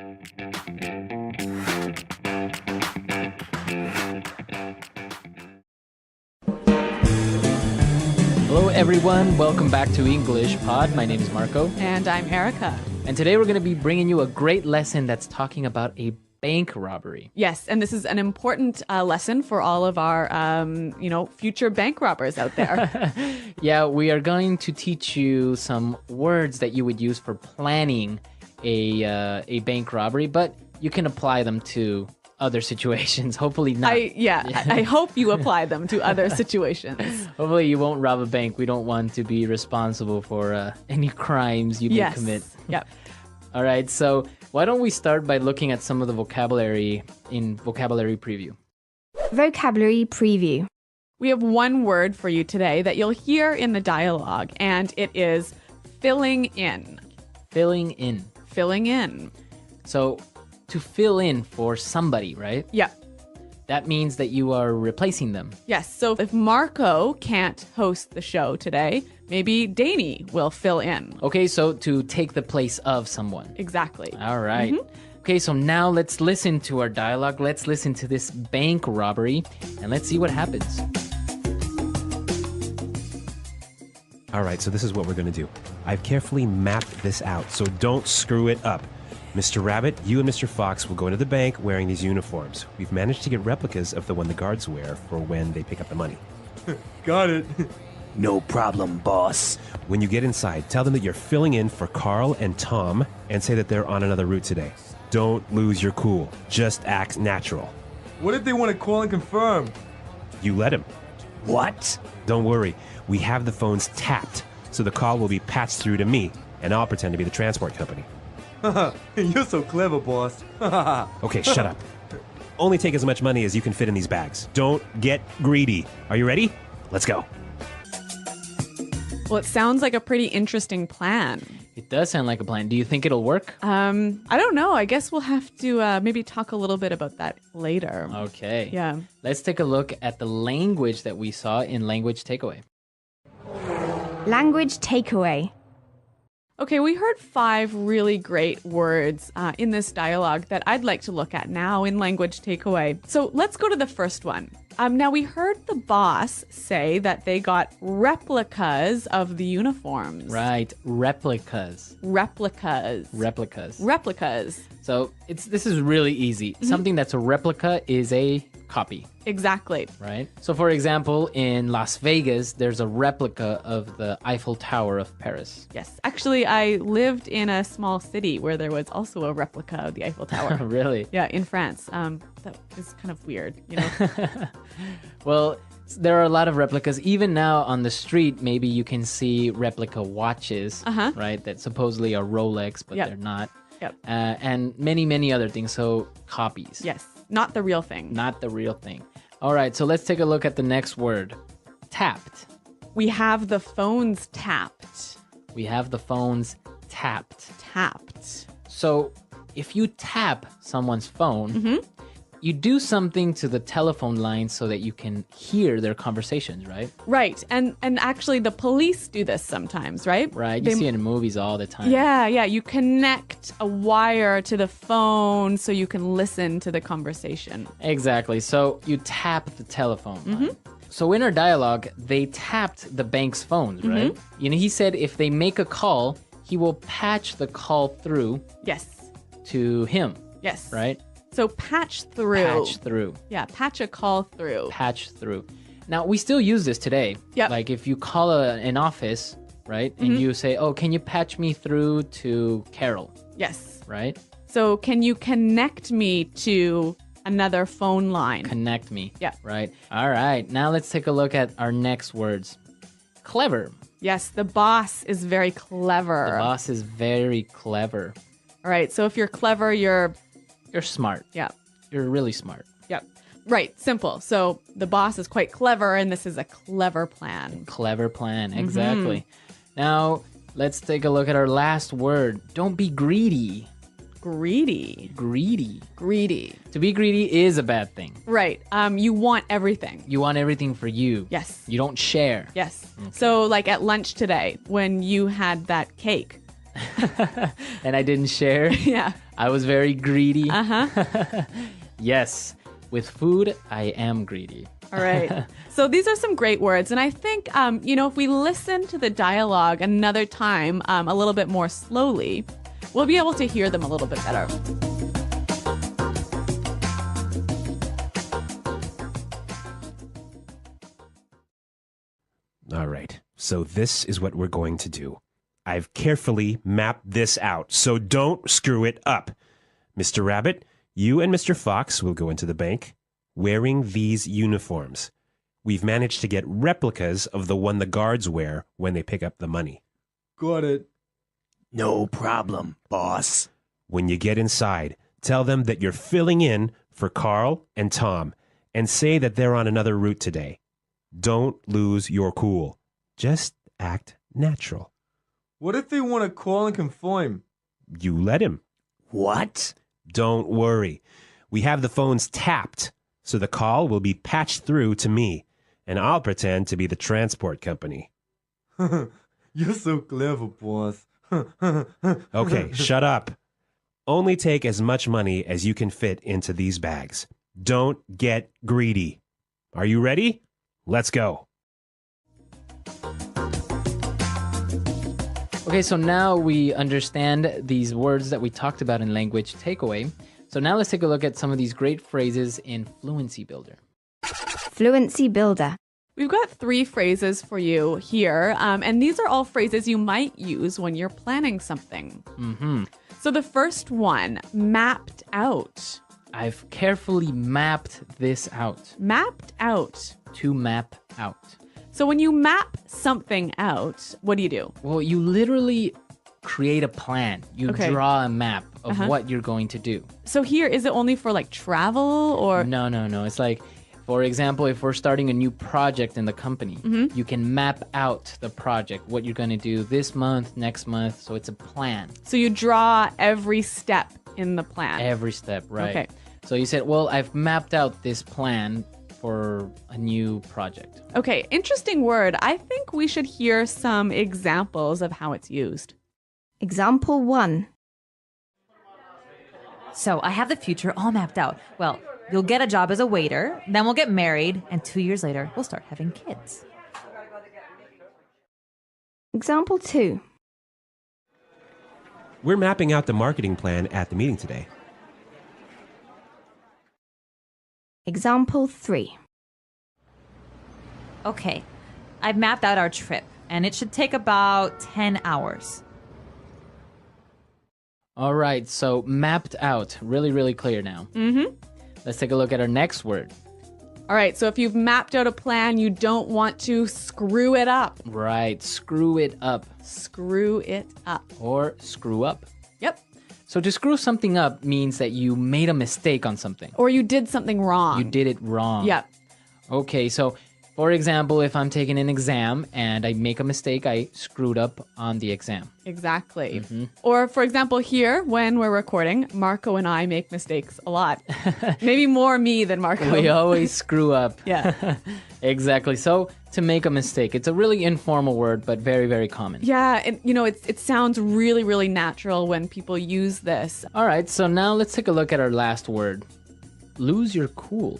Hello everyone, welcome back to English Pod. My name is Marco. And I'm Erica. And today we're going to be bringing you a great lesson that's talking about a bank robbery. Yes, and this is an important lesson for all of our, future bank robbers out there. Yeah, we are going to teach you some words that you would use for planning a bank robbery, but you can apply them to other situations. Hopefully not. I hope you apply them to other situations. Hopefully you won't rob a bank. We don't want to be responsible for any crimes you may commit. Yep. All right, so why don't we start by looking at some of the vocabulary in Vocabulary Preview. Vocabulary Preview. We have one word for you today that you'll hear in the dialogue, and it is filling in. Filling in. Filling in. So to fill in for somebody, right? Yeah. That means that you are replacing them. Yes. So if Marco can't host the show today, maybe Danny will fill in. Okay, so to take the place of someone. Exactly. All right. Okay, so now let's listen to our dialogue. Let's listen to this bank robbery, and let's see what happens. All right, so this is what we're going to do. I've carefully mapped this out, so don't screw it up. Mr. Rabbit, you and Mr. Fox will go into the bank wearing these uniforms. We've managed to get replicas of the one the guards wear for when they pick up the money. Got it. No problem, boss. When you get inside, tell them that you're filling in for Carl and Tom and say that they're on another route today. Don't lose your cool. Just act natural. What if they want to call and confirm? You let him. What? Don't worry. We have the phones tapped, so the call will be patched through to me, and I'll pretend to be the transport company. You're so clever, boss. Okay, shut up. Only take as much money as you can fit in these bags. Don't get greedy. Are you ready? Let's go. Well, it sounds like a pretty interesting plan. It does sound like a plan. Do you think it'll work? I don't know. I guess we'll have to maybe talk a little bit about that later. Okay. Yeah. Let's take a look at the language that we saw in Language Takeaway. Language Takeaway. Okay, we heard 5 really great words in this dialogue that I'd like to look at now in Language Takeaway. So let's go to the first one. Now, we heard the boss say that they got replicas of the uniforms. Right, replicas. Replicas. Replicas. Replicas. So this is really easy. Something that's a replica is a copy. Exactly. Right? So for example, in Las Vegas, there's a replica of the Eiffel Tower of Paris. Yes. Actually, I lived in a small city where there was also a replica of the Eiffel Tower. Really? Yeah, in France. That is kind of weird, you know? Well, there are a lot of replicas. Even now on the street, maybe you can see replica watches, right? That supposedly are Rolex, but they're not. Yep. And many, many other things. So copies. Yes. Not the real thing. Not the real thing. All right, so let's take a look at the next word. Tapped. We have the phones tapped. We have the phones tapped. Tapped. So if you tap someone's phone, you do something to the telephone line so that you can hear their conversations, right? Right. And actually the police do this sometimes, right? Right. You see it in movies all the time. Yeah. You connect a wire to the phone so you can listen to the conversation. Exactly. So you tap the telephone line. So in our dialogue, they tapped the bank's phones, right? You know, he said if they make a call, he will patch the call through Yes. to him. Yes. Right? So patch through. Patch through. Yeah, patch a call through. Patch through. Now, we still use this today. Yep. Like if you call an office, right? And you say, oh, can you patch me through to Carol? Yes. Right? So can you connect me to another phone line? Connect me. Yeah. Right. All right. Now let's take a look at our next words. Clever. Yes, the boss is very clever. The boss is very clever. All right, so if you're clever, you're smart. Yeah. You're really smart. Yep. Right, simple. So the boss is quite clever, and this is a clever plan. Clever plan, exactly. Now, let's take a look at our last word. Don't be greedy. Greedy. Greedy. Greedy. To be greedy is a bad thing. Right. You want everything. You want everything for you. Yes. You don't share. Yes. Okay. So like at lunch today, when you had that cake. And I didn't share? Yeah. I was very greedy. Uh-huh. Yes, with food, I am greedy. All right. So these are some great words. And I think, if we listen to the dialogue another time a little bit more slowly, we'll be able to hear them a little bit better. All right, so this is what we're going to do. I've carefully mapped this out, so don't screw it up. Mr. Rabbit, you and Mr. Fox will go into the bank wearing these uniforms. We've managed to get replicas of the one the guards wear when they pick up the money. Got it. No problem, boss. When you get inside, tell them that you're filling in for Carl and Tom and say that they're on another route today. Don't lose your cool. Just act natural. What if they want to call and confirm? You let him. What? Don't worry. We have the phones tapped, so the call will be patched through to me, and I'll pretend to be the transport company. You're so clever, boss. Okay, shut up. Only take as much money as you can fit into these bags. Don't get greedy. Are you ready? Let's go. Okay, so now we understand these words that we talked about in language takeaway. So now let's take a look at some of these great phrases in Fluency Builder. Fluency builder. We've got 3 phrases for you here, and these are all phrases you might use when you're planning something. Mm-hmm. So the first one, mapped out. I've carefully mapped this out. Mapped out. To map out. So when you map something out, what do? Well, you literally create a plan. You Okay. draw a map of what you're going to do. So here, is it only for like travel or? No. It's like, for example, if we're starting a new project in the company, you can map out the project, what you're going to do this month, next month. So it's a plan. So you draw every step in the plan. Every step, right? Okay. So you said, well, I've mapped out this plan for a new project. Okay, interesting word. I think we should hear some examples of how it's used. Example 1. So I have the future all mapped out. Well, you'll get a job as a waiter, then we'll get married, and 2 years later, we'll start having kids. Example 2. We're mapping out the marketing plan at the meeting today. Example 3. Okay, I've mapped out our trip, and it should take about 10 hours. All right, so mapped out. Really, really clear now. Mm-hmm. Let's take a look at our next word. All right, so if you've mapped out a plan, you don't want to screw it up. Right, screw it up Screw it up. or screw up. Yep. So to screw something up means that you made a mistake on something. Or you did something wrong. You did it wrong. Yep. Okay, so for example, if I'm taking an exam and I make a mistake, I screwed up on the exam. Exactly. Or for example, here, when we're recording, Marco and I make mistakes a lot. Maybe more me than Marco. We always screw up. Yeah. Exactly. So to make a mistake, it's a really informal word, but very, very common. Yeah, and it sounds really, really natural when people use this. All right, so now let's take a look at our last word. Lose your cool.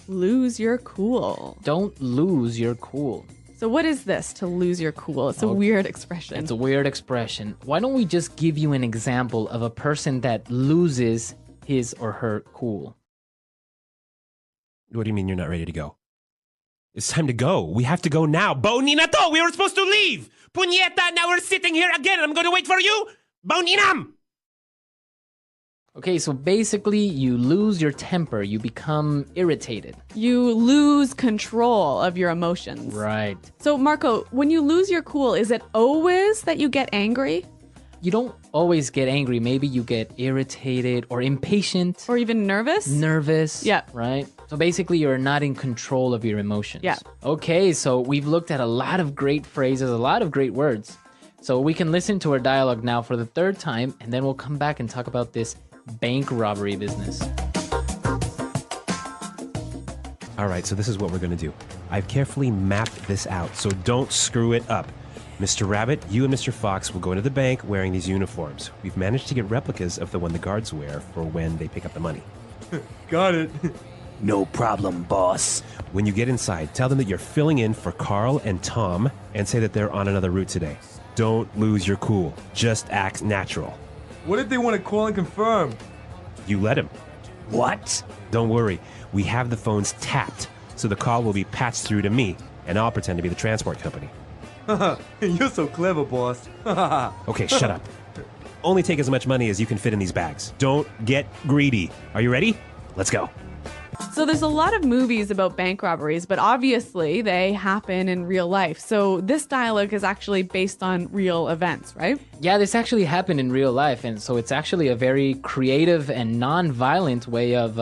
Lose your cool. Don't lose your cool. So what is this, to lose your cool? It's a weird expression. It's a weird expression. Why don't we just give you an example of a person that loses his or her cool? What do you mean you're not ready to go? It's time to go. We have to go now. Boni na to! We were supposed to leave! Punyeta, now we're sitting here again. I'm going to wait for you. Boninam! Okay, so basically you lose your temper. You become irritated. You lose control of your emotions. Right. So Marco, when you lose your cool, is it always that you get angry? You don't always get angry. Maybe you get irritated or impatient. Or even nervous? Nervous. Yeah. Right? So basically, you're not in control of your emotions. Yeah. Okay, so we've looked at a lot of great phrases, a lot of great words. So we can listen to our dialogue now for the 3rd time, and then we'll come back and talk about this bank robbery business. All right, so this is what we're going to do. I've carefully mapped this out, so don't screw it up. Mr. Rabbit, you and Mr. Fox will go into the bank wearing these uniforms. We've managed to get replicas of the one the guards wear for when they pick up the money. Got it. No problem, boss. When you get inside, tell them that you're filling in for Carl and Tom and say that they're on another route today. Don't lose your cool. Just act natural. What if they want to call and confirm? You let him. What? Don't worry. We have the phones tapped, so the call will be patched through to me, and I'll pretend to be the transport company. You're so clever, boss. Okay, shut up. Only take as much money as you can fit in these bags. Don't get greedy. Are you ready? Let's go. So there's a lot of movies about bank robberies, but obviously they happen in real life. So this dialogue is actually based on real events, right? Yeah, this actually happened in real life, and so it's actually a very creative and non-violent way of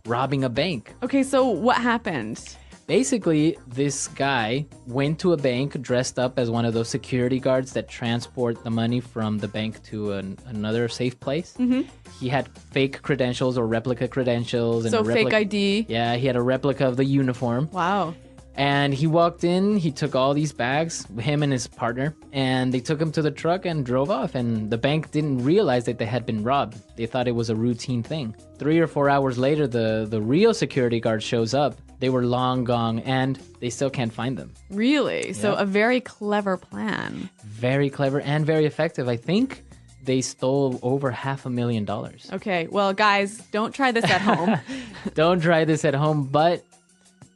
robbing a bank. Okay, so what happened? Basically, this guy went to a bank dressed up as one of those security guards that transport the money from the bank to another safe place. Mm-hmm. He had fake credentials or replica credentials. And So a replica, fake ID. Yeah, he had a replica of the uniform. Wow. And he walked in, he took all these bags, him and his partner, and they took him to the truck and drove off. And the bank didn't realize that they had been robbed. They thought it was a routine thing. 3 or 4 hours later, the real security guard shows up. They were long gone, and they still can't find them. Really? So Yeah. a very clever plan. Very clever and very effective. I think they stole over $500,000. Okay, well, guys, don't try this at home. Don't try this at home, but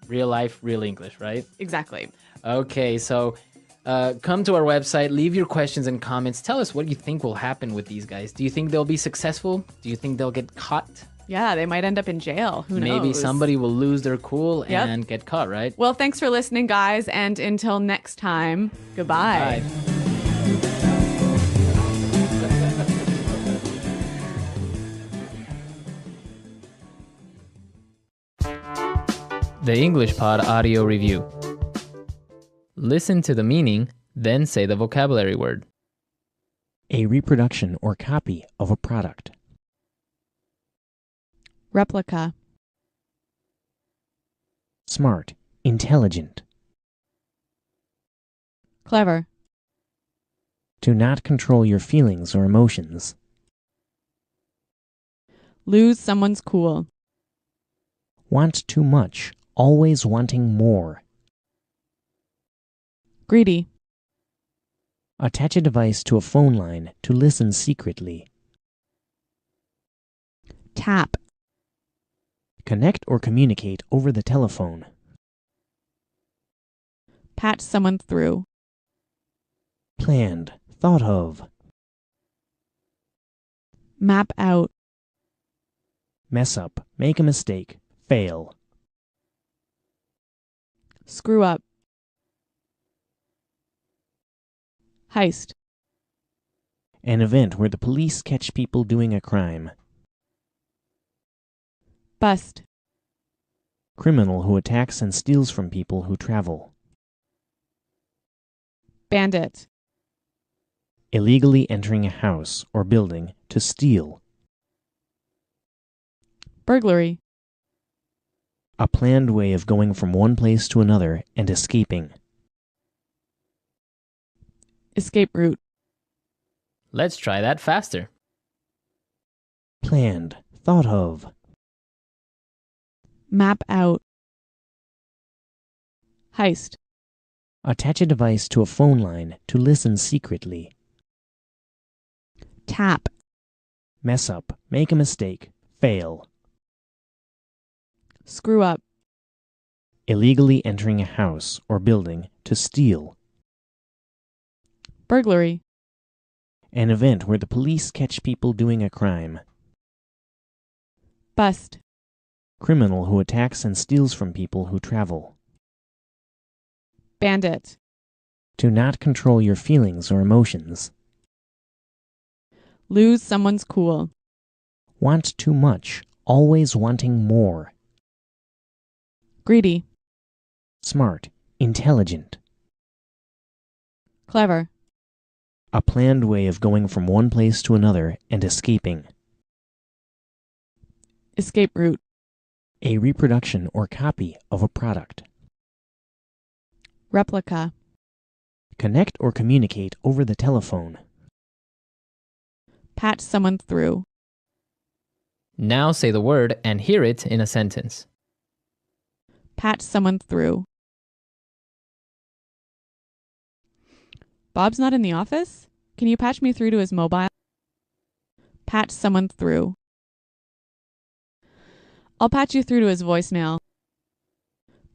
real life, real English, right? Exactly. Okay, so come to our website, leave your questions and comments. Tell us what you think will happen with these guys. Do you think they'll be successful? Do you think they'll get caught? Yeah, they might end up in jail. Who knows? Maybe somebody will lose their cool Yep. and get caught, right? Well, thanks for listening, guys. And until next time, goodbye. Bye. The English Pod Audio Review. Listen to the meaning, then say the vocabulary word. A reproduction or copy of a product. Replica. Smart, intelligent. Clever. To not control your feelings or emotions. Lose someone's cool. Want too much, always wanting more. Greedy. Attach a device to a phone line to listen secretly. Tap. Connect or communicate over the telephone. Patch someone through. Planned, thought of. Map out. Mess up, make a mistake, fail. Screw up. Heist. An event where the police catch people doing a crime. Bust. Criminal who attacks and steals from people who travel. Bandit. Illegally entering a house or building to steal. Burglary. A planned way of going from one place to another and escaping. Escape route. Let's try that faster. Planned, thought of. Map out. Heist. Attach a device to a phone line to listen secretly. Tap. Mess up, make a mistake, fail. Screw up. Illegally entering a house or building to steal. Burglary. An event where the police catch people doing a crime. Bust. Criminal who attacks and steals from people who travel. Bandit. To not control your feelings or emotions. Lose someone's cool. Want too much, always wanting more. Greedy. Smart, intelligent. Clever. A planned way of going from one place to another and escaping. Escape route. A reproduction or copy of a product. Replica. Connect or communicate over the telephone. Patch someone through. Now say the word and hear it in a sentence. Patch someone through. Bob's not in the office? Can you patch me through to his mobile? Patch someone through. I'll patch you through to his voicemail.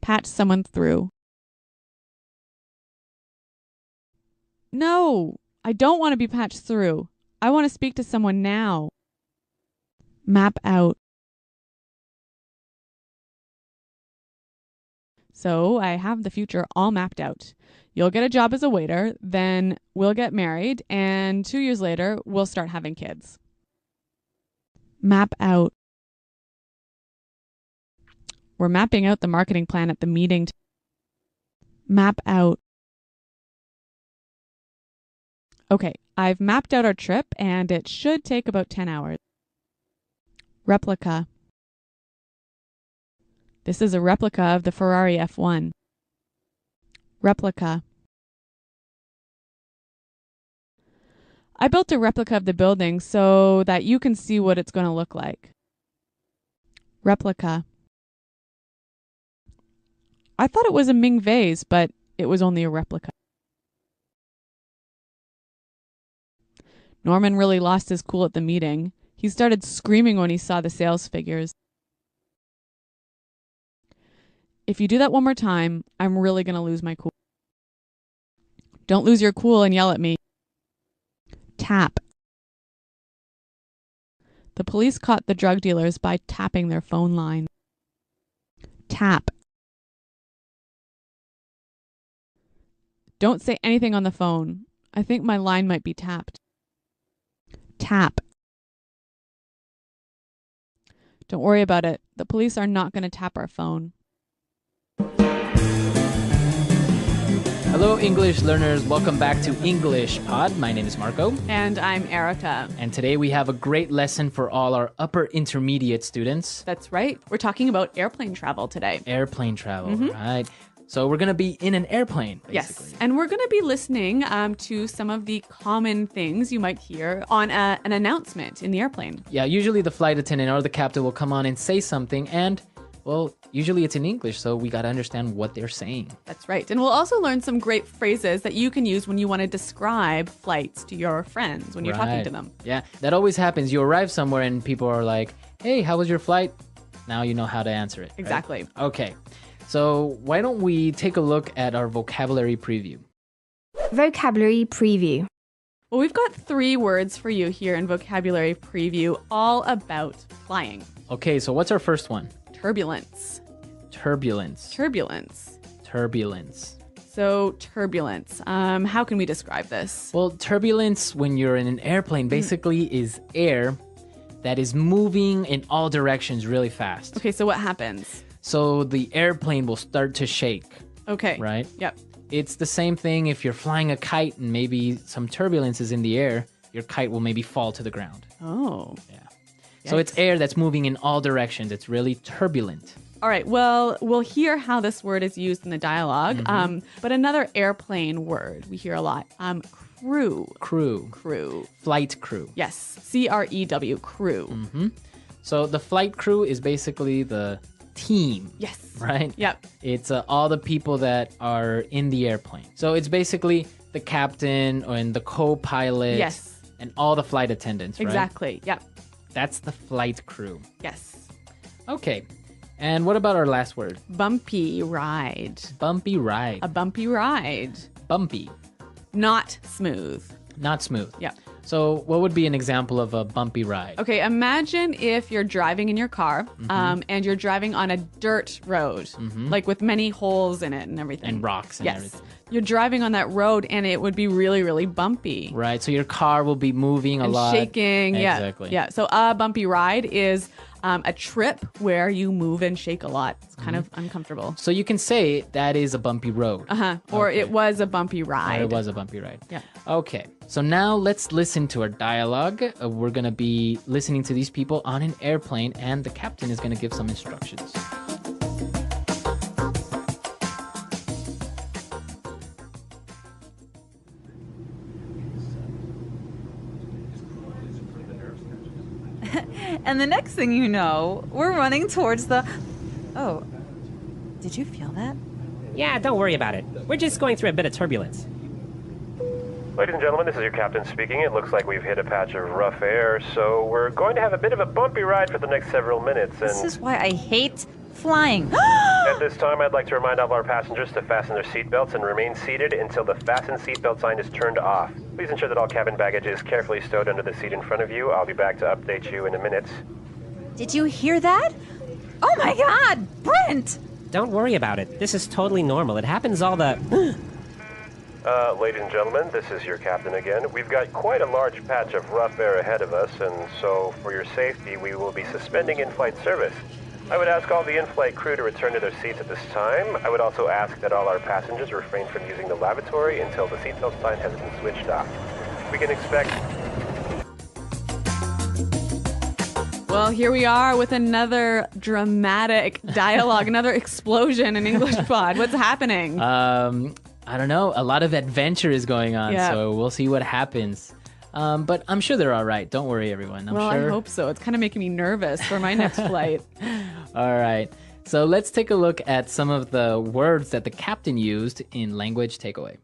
Patch someone through. No, I don't want to be patched through. I want to speak to someone now. Map out. So I have the future all mapped out. You'll get a job as a waiter, then we'll get married, and 2 years later, we'll start having kids. Map out. We're mapping out the marketing plan at the meeting. Map out. Okay, I've mapped out our trip, and it should take about 10 hours. Replica. This is a replica of the Ferrari F1. Replica. I built a replica of the building so that you can see what it's going to look like. Replica. I thought it was a Ming vase, but it was only a replica. Norman really lost his cool at the meeting. He started screaming when he saw the sales figures. If you do that one more time, I'm really going to lose my cool. Don't lose your cool and yell at me. Tap. The police caught the drug dealers by tapping their phone line. Tap. Don't say anything on the phone. I think my line might be tapped. Tap. Don't worry about it. The police are not going to tap our phone. Hello, English learners. Welcome back to English Pod. My name is Marco. And I'm Erica. And today we have a great lesson for all our upper intermediate students. That's right. We're talking about airplane travel today. Airplane travel, right? So we're going to be in an airplane, basically. Yes, and we're going to be listening to some of the common things you might hear on an announcement in the airplane. Yeah, usually the flight attendant or the captain will come on and say something, and, well, usually it's in English, so we got to understand what they're saying. That's right. And we'll also learn some great phrases that you can use when you want to describe flights to your friends when you're talking to them. Yeah, that always happens. You arrive somewhere and people are like, hey, how was your flight? Now you know how to answer it. Right? Exactly. Okay. So why don't we take a look at our vocabulary preview? Vocabulary preview. Well, we've got 3 words for you here in vocabulary preview, all about flying. Okay, so what's our first one? Turbulence. Turbulence. Turbulence. Turbulence. So turbulence. How can we describe this? Well, turbulence when you're in an airplane basically is air that is moving in all directions really fast. Okay, so what happens? So the airplane will start to shake. Okay. Right? Yep. It's the same thing if you're flying a kite and maybe some turbulence is in the air, your kite will maybe fall to the ground. Oh. Yeah. So it's air that's moving in all directions. It's really turbulent. All right. Well, we'll hear how this word is used in the dialogue. But another airplane word we hear a lot. Crew. Crew. Crew. Flight crew. Yes. CREW. Crew. So the flight crew is basically the team. Yes. Right? Yep. It's all the people that are in the airplane. So it's basically the captain and the co-pilot. Yes. And all the flight attendants, right? Exactly. Yep. That's the flight crew. Yes. Okay. And what about our last word? Bumpy ride. Bumpy ride. A bumpy ride. Bumpy. Not smooth. Not smooth. Yep. So what would be an example of a bumpy ride? Okay, imagine if you're driving in your car and you're driving on a dirt road, like with many holes in it and everything. And rocks and everything. You're driving on that road and it would be really, really bumpy. Right, so your car will be moving a lot. Shaking, Exactly. Yeah, so a bumpy ride is a trip where you move and shake a lot. It's kind of uncomfortable. So you can say that is a bumpy road. Or it was a bumpy ride. Or it was a bumpy ride. Yeah. Okay, so now let's listen to our dialogue. We're going to be listening to these people on an airplane, and the captain is going to give some instructions. And the next thing you know, we're running towards the... Oh, did you feel that? Yeah, don't worry about it. We're just going through a bit of turbulence. Ladies and gentlemen, this is your captain speaking. It looks like we've hit a patch of rough air, so we're going to have a bit of a bumpy ride for the next several minutes. And This is why I hate flying. at this time, I'd like to remind all of our passengers to fasten their seatbelts and remain seated until the fasten seatbelt sign is turned off. Please ensure that all cabin baggage is carefully stowed under the seat in front of you. I'll be back to update you in a minute. Did you hear that? Oh my God, Brent! Don't worry about it. This is totally normal. It happens all the... Ladies and gentlemen, this is your captain again. We've got quite a large patch of rough air ahead of us, and so for your safety, we will be suspending in-flight service. I would ask all the in-flight crew to return to their seats at this time. I would also ask that all our passengers refrain from using the lavatory until the seatbelt sign has been switched off. We can expect... Well, here we are with another dramatic dialogue, another explosion in English Pod. What's happening? I don't know. A lot of adventure is going on, Yeah. so we'll see what happens. But I'm sure they're all right. Don't worry, everyone. I'm Well, sure. I hope so. It's kind of making me nervous for my next flight. All right. So let's take a look at some of the words that the captain used in Language Takeaway.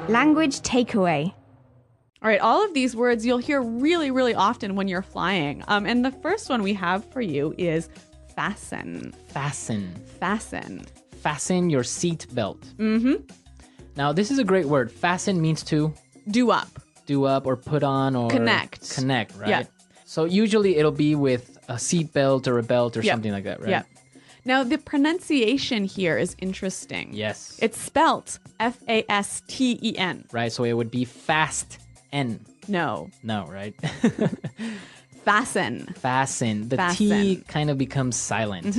Language takeaway. All right, all of these words you'll hear really, really often when you're flying. And the first one we have for you is fasten. Fasten. Fasten. Fasten your seat belt. Mm-hmm. Now, this is a great word. Fasten means to Do up. do up or put on or Connect. Connect, right? Yeah. So usually it'll be with a seat belt or a belt or Yep. something like that, right? Yeah. Now, the pronunciation here is interesting. Yes. It's spelt F-A-S-T-E-N. Right, so it would be fast N. No. No, right? Fasten. Fasten. The Fasten. T kind of becomes silent.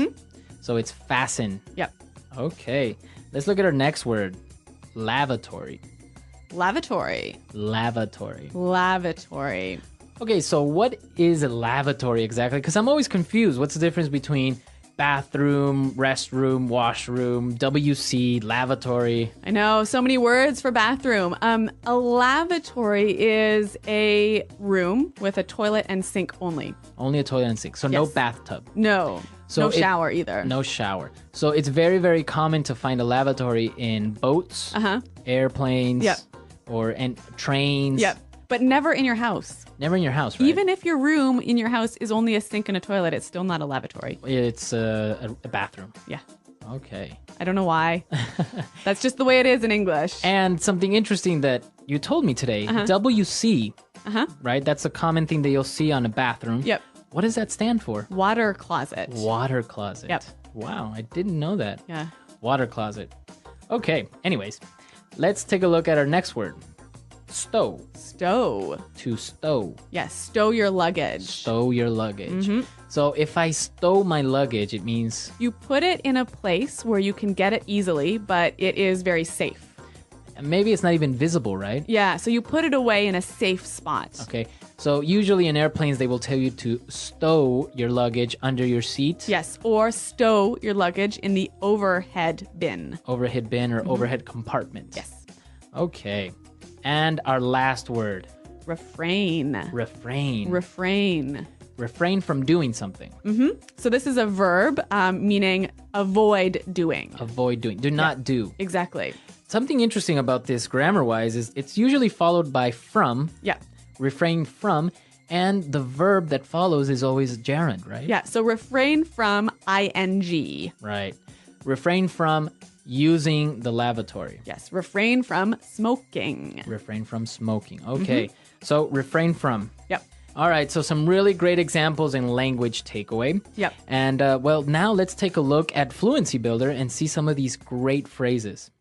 So it's fasten. Yep. Okay. Let's look at our next word. Lavatory. Lavatory. Lavatory. Lavatory. Okay, so what is a lavatory exactly? Because I'm always confused. What's the difference between bathroom, restroom, washroom, WC, lavatory? I know, so many words for bathroom. A lavatory is a room with a toilet and sink only. Only a toilet and sink. So no Yes. bathtub. No. So no it- shower either. No shower. So it's very, very common to find a lavatory in boats, airplanes, Yep. or and trains. Yep. But never in your house. Never in your house, right? Even if your room in your house is only a sink and a toilet, it's still not a lavatory. It's a bathroom. Yeah. Okay. I don't know why. That's just the way it is in English. And something interesting that you told me today, WC, right? That's a common thing that you'll see on a bathroom. Yep. What does that stand for? Water closet. Water closet. Yep. Wow, I didn't know that. Yeah. Water closet. Okay, anyways, let's take a look at our next word. Stow. Stow. To stow. Yes, stow your luggage. Stow your luggage. So if I stow my luggage, it means You put it in a place where you can get it easily, but it is very safe. maybe it's not even visible, right? Yeah, so you put it away in a safe spot. Okay. So usually in airplanes, they will tell you to stow your luggage under your seat. Yes, or stow your luggage in the overhead bin. Overhead bin or overhead compartment. Yes. Okay. And our last word, Refrain. refrain. Refrain. Refrain from doing something. So this is a verb meaning avoid doing. Avoid doing. Do not do. Exactly. Something interesting about this grammar-wise is it's usually followed by from, Yeah. refrain from, and the verb that follows is always gerund, right? Yeah, so refrain from ing. Right. Refrain from using the lavatory. Yes, refrain from smoking. Refrain from smoking. Okay. So refrain from. Yep. All right. So some really great examples in language takeaway. Yep. And well, now let's take a look at Fluency Builder and see some of these great phrases.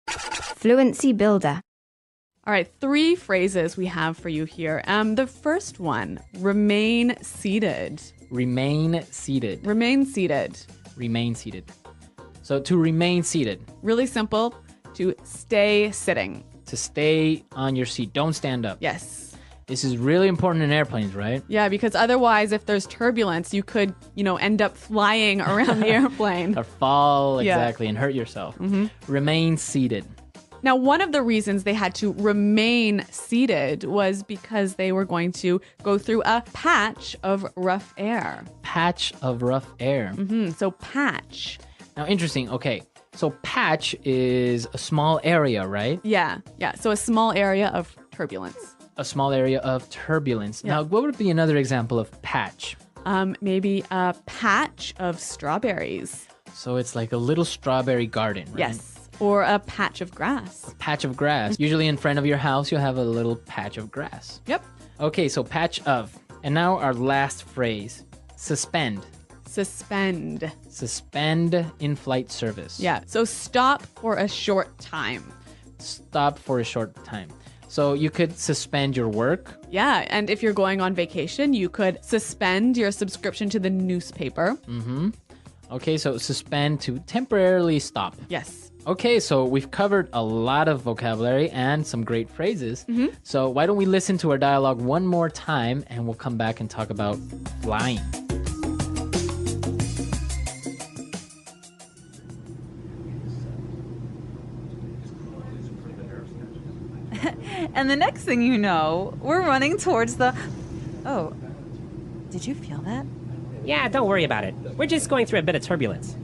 Fluency builder. All right, 3 phrases we have for you here. The first one, remain seated. Remain seated. Remain seated. Remain seated. So to remain seated, Really simple. To stay sitting. to stay on your seat. Don't stand up. Yes. This is really important in airplanes, right? Yeah, because otherwise, if there's turbulence, you could, end up flying around the airplane. Or fall, Yeah. exactly, and hurt yourself. Remain seated. Now, one of the reasons they had to remain seated was because they were going to go through a patch of rough air. Patch of rough air. So patch. Now, interesting. Okay. So patch is a small area, right? Yeah. So a small area of turbulence. A small area of turbulence. Now, what would be another example of patch? Maybe a patch of strawberries. So it's like a little strawberry garden, right? Yes. Or a patch of grass. Patch of grass. Usually in front of your house, you'll have a little patch of grass. Yep. Okay, so patch of. And now our last phrase, suspend. Suspend. Suspend in-flight service. Yeah. So stop for a short time. Stop for a short time. So you could suspend your work. Yeah. And if you're going on vacation, you could suspend your subscription to the newspaper. Okay, so suspend to temporarily stop. Yes. Okay, so we've covered a lot of vocabulary and some great phrases. So why don't we listen to our dialogue one more time and we'll come back and talk about flying. And the next thing you know, we're running towards the... Oh, did you feel that? Yeah, don't worry about it. We're just going through a bit of turbulence.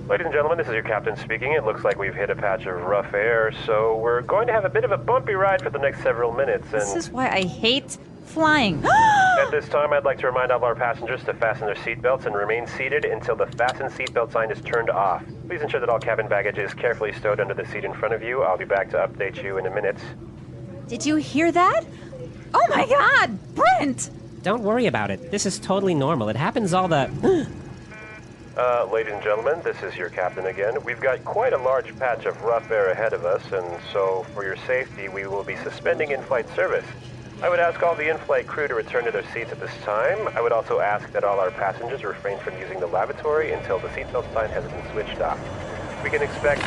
Ladies and gentlemen, this is your captain speaking. It looks like we've hit a patch of rough air, so we're going to have a bit of a bumpy ride for the next several minutes. And This is why I hate flying. at this time, I'd like to remind all our passengers to fasten their seatbelts and remain seated until the fasten seatbelt sign is turned off. Please ensure that all cabin baggage is carefully stowed under the seat in front of you. I'll be back to update you in a minute. Did you hear that? Oh my God, Brent! Don't worry about it. This is totally normal. It happens all the... Ladies and gentlemen, this is your captain again. We've got quite a large patch of rough air ahead of us, and so for your safety, we will be suspending in-flight service. I would ask all the in-flight crew to return to their seats at this time. I would also ask that all our passengers refrain from using the lavatory until the seatbelt sign has been switched off. We can expect...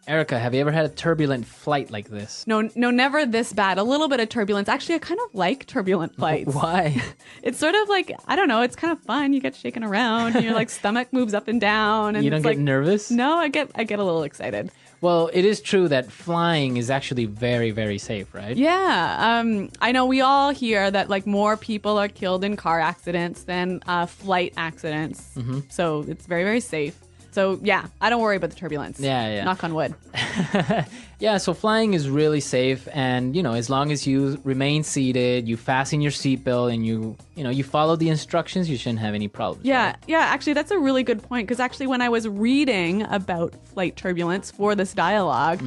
Erica, have you ever had a turbulent flight like this? No, never this bad. A little bit of turbulence. Actually, I kind of like turbulent flights. Why? It's sort of like, I don't know, it's kind of fun. You get shaken around and your like stomach moves up and down. And You don't it's get like, nervous? No, I get a little excited. Well, it is true that flying is actually very, very safe, right? Yeah. I know we all hear that like more people are killed in car accidents than flight accidents. So it's very, very safe. So yeah, I don't worry about the turbulence. Yeah. Knock on wood. Yeah, so flying is really safe, and as long as you remain seated, you fasten your seatbelt, and you follow the instructions, you shouldn't have any problems. Yeah, right? yeah. Actually, that's a really good point because actually, when I was reading about flight turbulence for this dialogue,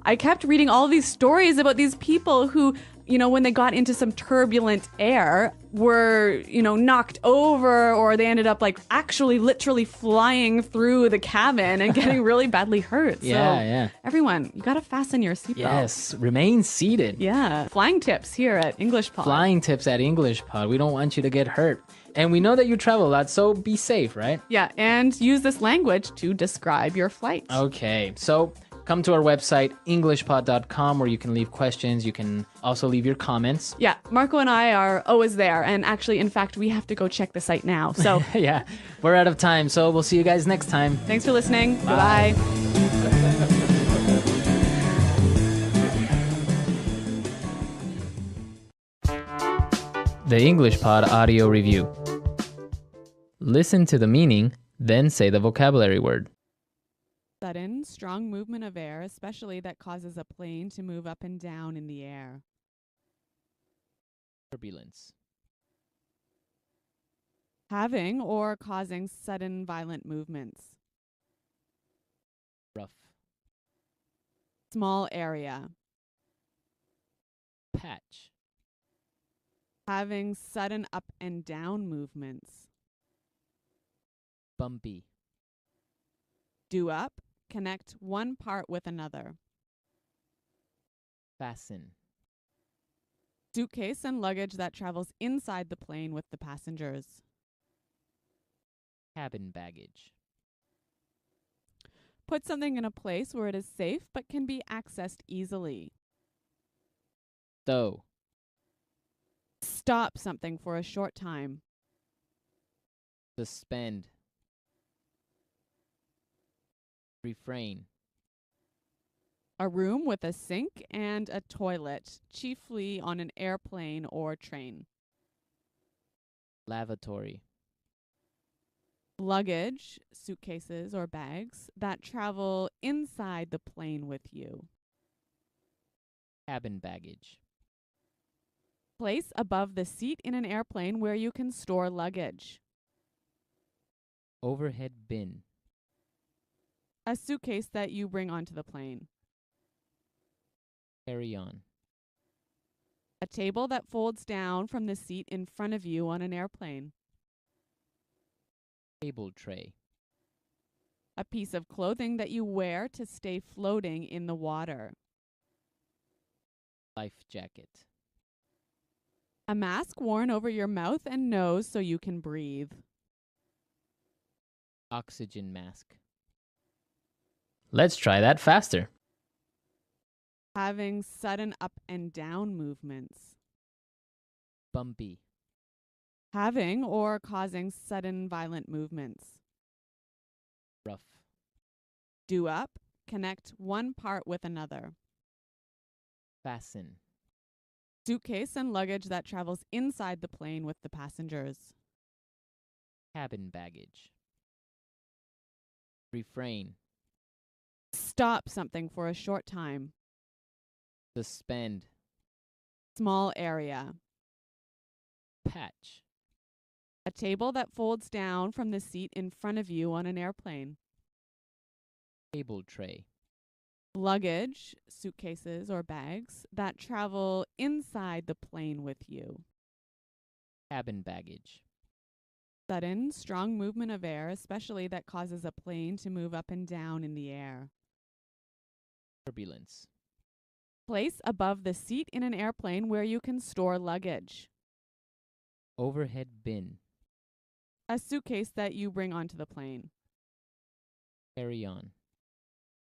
I kept reading all these stories about these people who, when they got into some turbulent air, were knocked over, or they ended up like actually literally flying through the cabin and getting really badly hurt. Yeah. Everyone, you gotta fasten your seatbelt. Yes, remain seated. Yeah. Flying tips here at English Pod. Flying tips at English Pod. We don't want you to get hurt. And we know that you travel a lot, so be safe, right? Yeah, and use this language to describe your flight. Okay, so come to our website, englishpod.com, where you can leave questions. You can also leave your comments. Yeah, Marco and I are always there. And actually, in fact, we have to go check the site now. So Yeah, we're out of time, so we'll see you guys next time. thanks for listening. Bye. The English Pod Audio Review. Listen to the meaning, then say the vocabulary word. Sudden, strong movement of air, especially that causes a plane to move up and down in the air. Turbulence. Having or causing sudden violent movements. Rough. Small area. Patch. Having sudden up and down movements. Bumpy. Do up. Connect one part with another. Fasten. Suitcase and luggage that travels inside the plane with the passengers. Cabin baggage. Put something in a place where it is safe but can be accessed easily. Stow. Stop something for a short time. Suspend. Refrain. A room with a sink and a toilet, chiefly on an airplane or train. Lavatory. Luggage, suitcases or bags, that travel inside the plane with you. Cabin baggage. Place above the seat in an airplane where you can store luggage. Overhead bin. A suitcase that you bring onto the plane. Carry on. A table that folds down from the seat in front of you on an airplane. Table tray. A piece of clothing that you wear to stay floating in the water. Life jacket. A mask worn over your mouth and nose so you can breathe. Oxygen mask. Let's try that faster. Having sudden up and down movements. Bumpy. Having or causing sudden violent movements. Rough. Do up, connect one part with another. Fasten. Suitcase and luggage that travels inside the plane with the passengers. Cabin baggage. Refrain. Stop something for a short time. Suspend. Small area. Patch. A table that folds down from the seat in front of you on an airplane. Table tray. Luggage, suitcases or bags, that travel inside the plane with you. Cabin baggage. Sudden, strong movement of air, especially that causes a plane to move up and down in the air. Turbulence. Place above the seat in an airplane where you can store luggage. Overhead bin. A suitcase that you bring onto the plane. Carry on.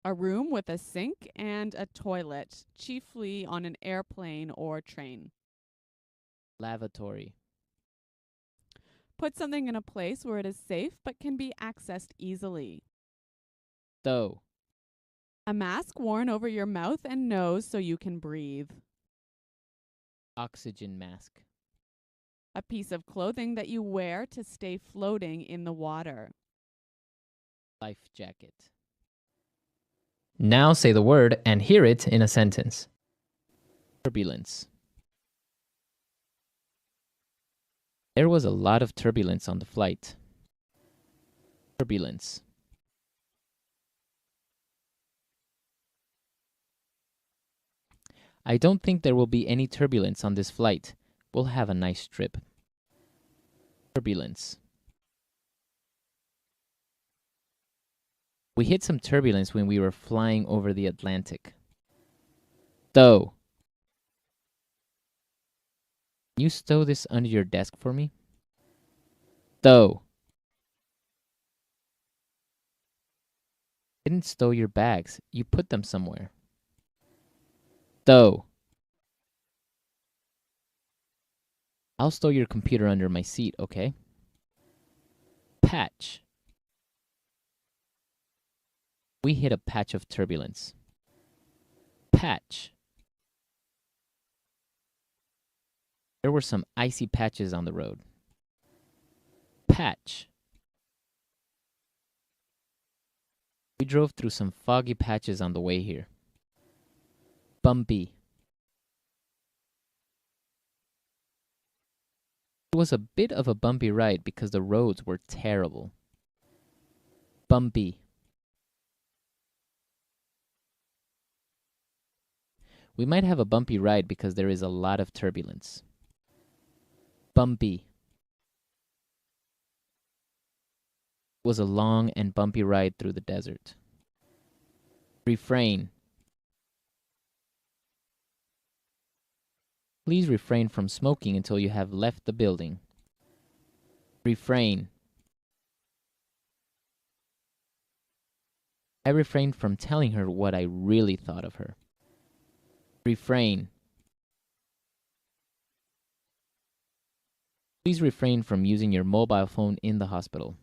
A room with a sink and a toilet, chiefly on an airplane or train. Lavatory. Put something in a place where it is safe but can be accessed easily. Stow. A mask worn over your mouth and nose so you can breathe. Oxygen mask. A piece of clothing that you wear to stay floating in the water. Life jacket. Now say the word and hear it in a sentence. Turbulence. There was a lot of turbulence on the flight. Turbulence. I don't think there will be any turbulence on this flight. We'll have a nice trip. Turbulence. We hit some turbulence when we were flying over the Atlantic. Stow. Can you stow this under your desk for me? Stow. Didn't stow your bags. You put them somewhere. Stow. I'll stow your computer under my seat, okay? Patch. We hit a patch of turbulence. Patch. There were some icy patches on the road. Patch. We drove through some foggy patches on the way here. Bumpy. It was a bit of a bumpy ride because the roads were terrible. Bumpy. We might have a bumpy ride because there is a lot of turbulence. Bumpy. It was a long and bumpy ride through the desert. Refrain. Please refrain from smoking until you have left the building. Refrain. I refrained from telling her what I really thought of her. Refrain. Please refrain from using your mobile phone in the hospital.